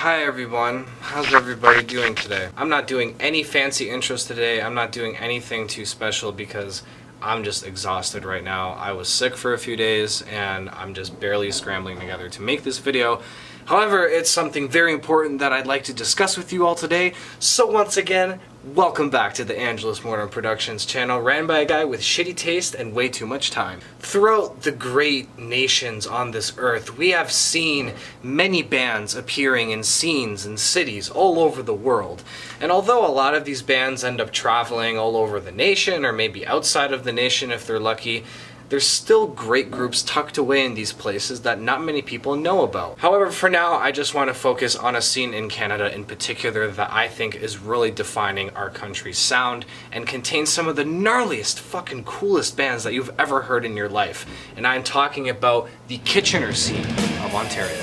Hi everyone, how's everybody doing today? I'm not doing any fancy intros today. I'm not doing anything too special because I'm just exhausted right now. I was sick for a few days and I'm just barely scrambling together to make this video. However, it's something very important that I'd like to discuss with you all today. So once again, welcome back to the Angelus Morton Productions channel, ran by a guy with shitty taste and way too much time. Throughout the great nations on this earth, we have seen many bands appearing in scenes and cities all over the world. And although a lot of these bands end up traveling all over the nation, or maybe outside of the nation if they're lucky, there's still great groups tucked away in these places that not many people know about. However, for now, I just want to focus on a scene in Canada in particular that I think is really defining our country's sound and contains some of the gnarliest, fucking coolest bands that you've ever heard in your life. And I'm talking about the Kitchener scene of Ontario.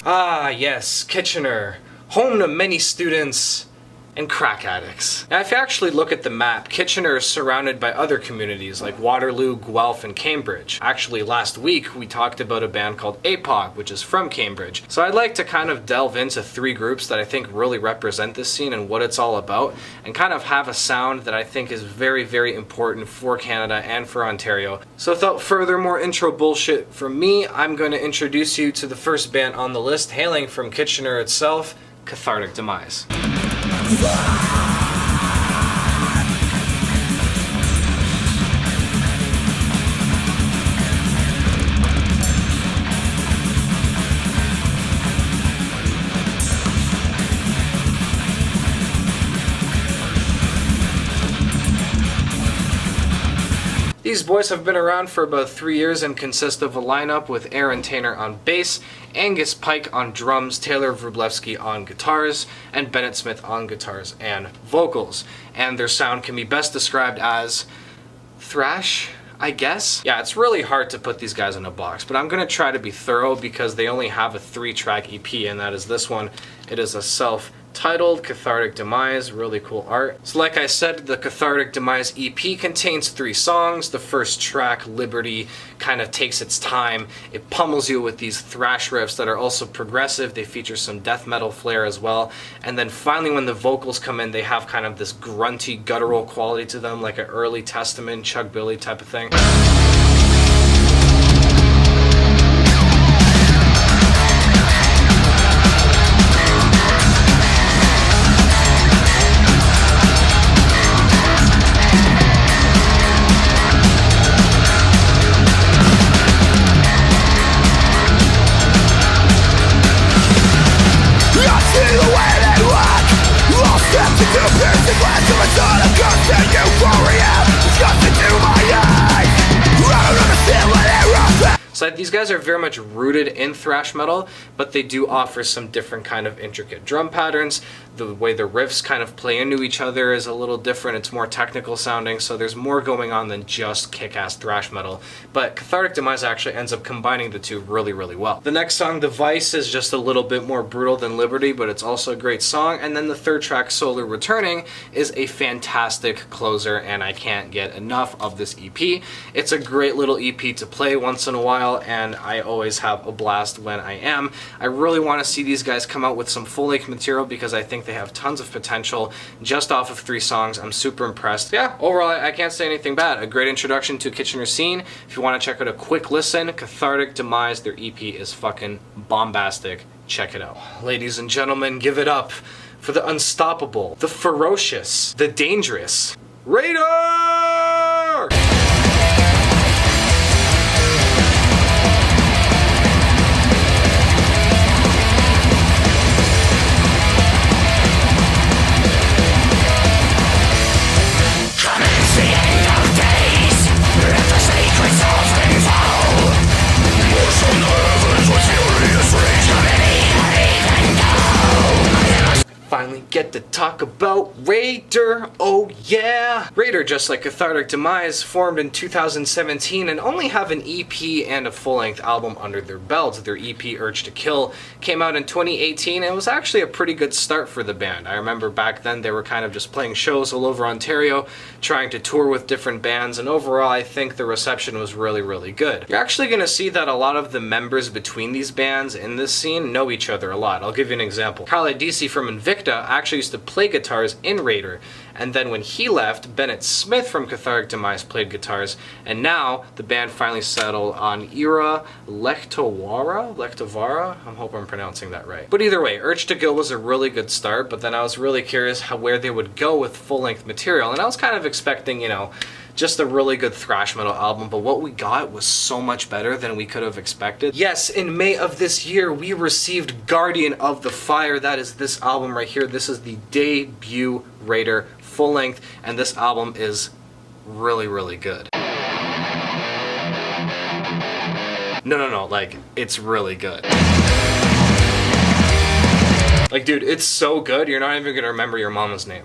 Ah, yes, Kitchener. Home to many students and crack addicts. Now, if you actually look at the map, Kitchener is surrounded by other communities like Waterloo, Guelph, and Cambridge. Actually, last week we talked about a band called APOC, which is from Cambridge. So I'd like to kind of delve into three groups that I think really represent this scene and what it's all about, and kind of have a sound that I think is very, very important for Canada and for Ontario. So without further more intro bullshit from me, I'm going to introduce you to the first band on the list, hailing from Kitchener itself, Cathartic Demise. These boys have been around for about 3 years and consist of a lineup with Aaron Taylor on bass, Angus Pike on drums, Taylor Wrublewski on guitars, and Bennett Smith on guitars and vocals. And their sound can be best described as thrash, I guess? Yeah, it's really hard to put these guys in a box, but I'm gonna try to be thorough because they only have a 3-track EP, and that is this one. It is a self-titled Cathartic Demise, really cool art. So like I said, the Cathartic Demise EP contains 3 songs. The first track, Liberty, kind of takes its time. It pummels you with these thrash riffs that are also progressive. They feature some death metal flair as well. And then finally when the vocals come in, they have kind of this grunty, guttural quality to them, like an early Testament, Chuck Billy type of thing. So these guys are very much rooted in thrash metal, but they do offer some different kind of intricate drum patterns. The way the riffs kind of play into each other is a little different. It's more technical sounding, so there's more going on than just kick-ass thrash metal. But Cathartic Demise actually ends up combining the two really, really well. The next song, Device, is just a little bit more brutal than Liberty, but it's also a great song. And then the third track, Solar Returning, is a fantastic closer, and I can't get enough of this EP. It's a great little EP to play once in a while, and I always have a blast when I am. I really want to see these guys come out with some full-length material because I think they have tons of potential just off of 3 songs. I'm super impressed. Yeah, overall, I can't say anything bad. A great introduction to Kitchener scene. If you want to check out a quick listen, Cathartic Demise, their EP is fucking bombastic. Check it out. Ladies and gentlemen, give it up for the unstoppable, the ferocious, the dangerous Raider! Finally get like to talk about Raider, oh yeah! Raider, just like Cathartic Demise, formed in 2017 and only have an EP and a full-length album under their belt. Their EP, Urge to Kill, came out in 2018 and was actually a pretty good start for the band. I remember back then they were kind of just playing shows all over Ontario, trying to tour with different bands, and overall I think the reception was really, really good. You're actually going to see that a lot of the members between these bands in this scene know each other a lot. I'll give you an example. Cathartic Demise from Invicta actually used to play guitars in Raider, and then when he left, Bennett Smith from Cathartic Demise played guitars, and now the band finally settled on Ira Lechtovara? I hope I'm pronouncing that right. But either way, Urge to Kill was a really good start, but then I was really curious where they would go with full-length material, and I was kind of expecting, you know, just a really good thrash metal album, but what we got was so much better than we could have expected. Yes, in May of this year, we received Guardian of the Fire. That is this album right here. This is the debut Raider full length, and this album is really, really good. No, like, it's really good. Like, dude, it's so good, you're not even gonna remember your mama's name.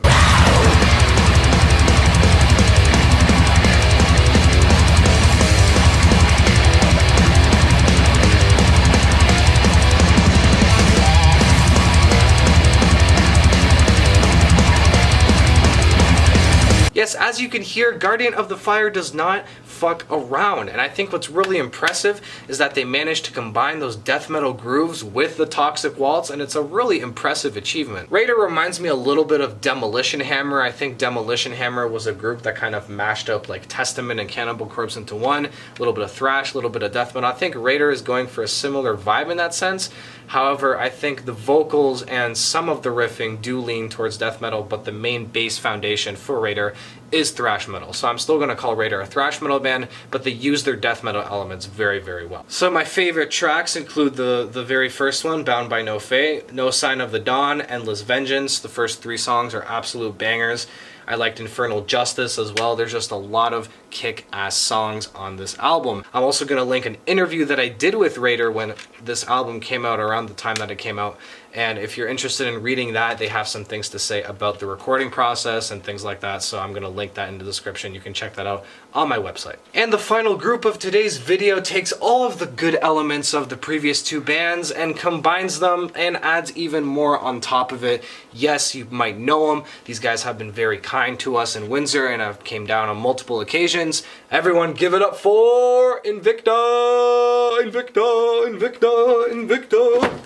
Yes, as you can hear, Guardian of the Fire does not fuck around, and I think what's really impressive is that they managed to combine those death metal grooves with the Toxic Waltz, and it's a really impressive achievement. Raider reminds me a little bit of Demolition Hammer. I think Demolition Hammer was a group that kind of mashed up like Testament and Cannibal Corpse into one, a little bit of thrash, a little bit of death metal. I think Raider is going for a similar vibe in that sense. However, I think the vocals and some of the riffing do lean towards death metal, but the main base foundation for Raider is thrash metal. So I'm still going to call Raider a thrash metal band, but they use their death metal elements very, very well. So my favorite tracks include the very first one, Bound by No Fate, No Sign of the Dawn, Endless Vengeance. The first three songs are absolute bangers. I liked Infernal Justice as well. There's just a lot of kick-ass songs on this album. I'm also going to link an interview that I did with Raider when this album came out, around the time that it came out. And if you're interested in reading that, they have some things to say about the recording process and things like that. So I'm going to link that in the description. You can check that out on my website. And the final group of today's video takes all of the good elements of the previous two bands and combines them and adds even more on top of it. Yes, you might know them. These guys have been very kind to us in Windsor and have came down on multiple occasions. Everyone give it up for Invicta! Invicta! Invicta! Invicta!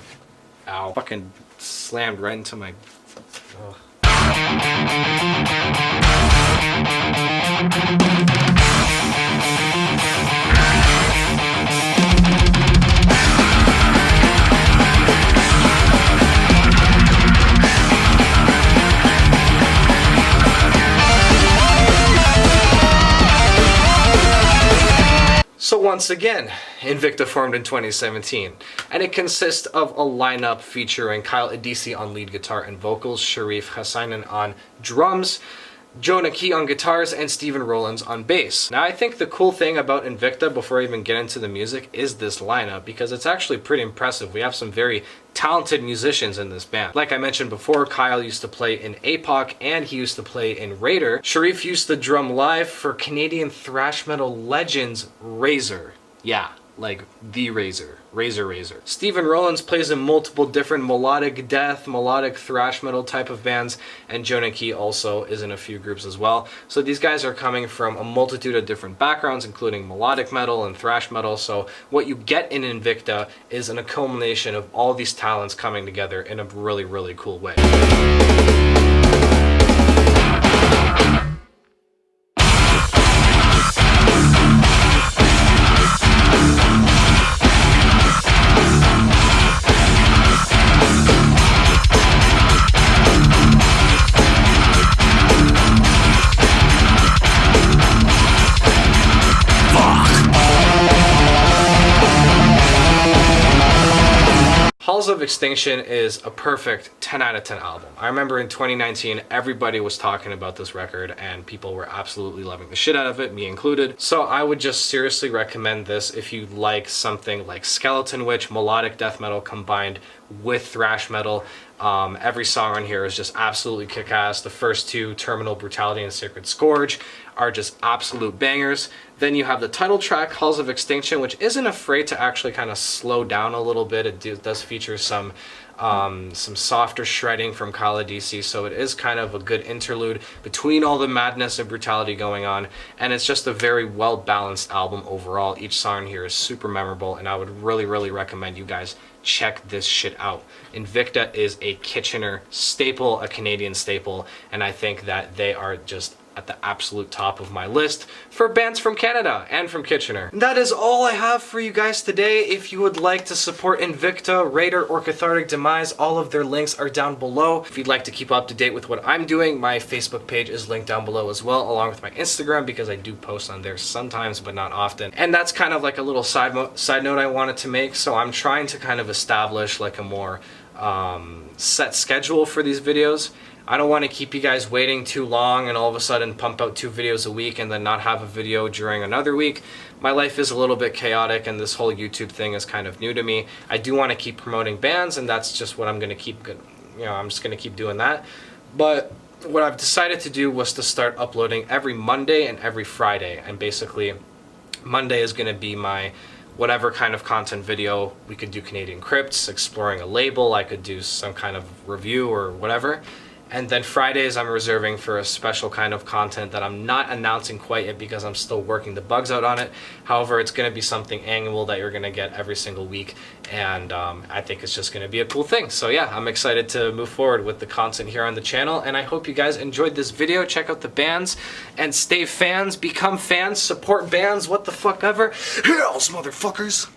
Ow. Fucking slammed right into my... Ugh. So once again, Invicta formed in 2017, and it consists of a lineup featuring Kyle Adisi on lead guitar and vocals, Sharif Hassainen on drums, Jonah Key on guitars, and Stephen Rowlands on bass. Now I think the cool thing about Invicta, before I even get into the music, is this lineup, because it's actually pretty impressive. We have some very talented musicians in this band. Like I mentioned before, Kyle used to play in APOC and he used to play in Raider. Sharif used to drum live for Canadian thrash metal legends Razor. Yeah, like the Razor. Razor. Stephen Rowlands plays in multiple different melodic death, melodic thrash metal type of bands, and Jonah Key also is in a few groups as well. So these guys are coming from a multitude of different backgrounds, including melodic metal and thrash metal. So what you get in Invicta is an accumulation of all these talents coming together in a really, really cool way. Halls of Extinction is a perfect 10 out of 10 album. I remember in 2019, everybody was talking about this record and people were absolutely loving the shit out of it, me included. So I would just seriously recommend this if you like something like Skeleton Witch, melodic death metal combined with thrash metal. Every song on here is just absolutely kick-ass. The first two, Terminal Brutality and Sacred Scourge, are just absolute bangers. Then you have the title track, Halls of Extinction, which isn't afraid to actually kind of slow down a little bit. It does feature some softer shredding from Kala DC, so it is kind of a good interlude between all the madness and brutality going on, and it's just a very well-balanced album overall. Each song here is super memorable, and I would really, really recommend you guys check this shit out. Invicta is a Kitchener staple, a Canadian staple, and I think that they are just at the absolute top of my list for bands from Canada and from Kitchener. That is all I have for you guys today. If you would like to support Invicta, Raider, or Cathartic Demise, all of their links are down below. If you'd like to keep up to date with what I'm doing, my Facebook page is linked down below as well, along with my Instagram, because I do post on there sometimes, but not often. And that's kind of like a little side note I wanted to make, so I'm trying to kind of establish like a more set schedule for these videos. I don't want to keep you guys waiting too long and all of a sudden pump out 2 videos a week and then not have a video during another week. My life is a little bit chaotic and this whole YouTube thing is kind of new to me. I do want to keep promoting bands, and that's just what I'm going to keep, I'm just going to keep doing that. But what I've decided to do was to start uploading every Monday and every Friday, and basically Monday is going to be my whatever kind of content video. We could do Canadian Crypts, exploring a label, I could do some kind of review or whatever. And then Fridays I'm reserving for a special kind of content that I'm not announcing quite yet because I'm still working the bugs out on it. However, it's going to be something annual that you're going to get every single week, and I think it's just going to be a cool thing. So yeah, I'm excited to move forward with the content here on the channel, and I hope you guys enjoyed this video. Check out the bands, and stay fans, become fans, support bands, what the fuck ever. Hells, motherfuckers!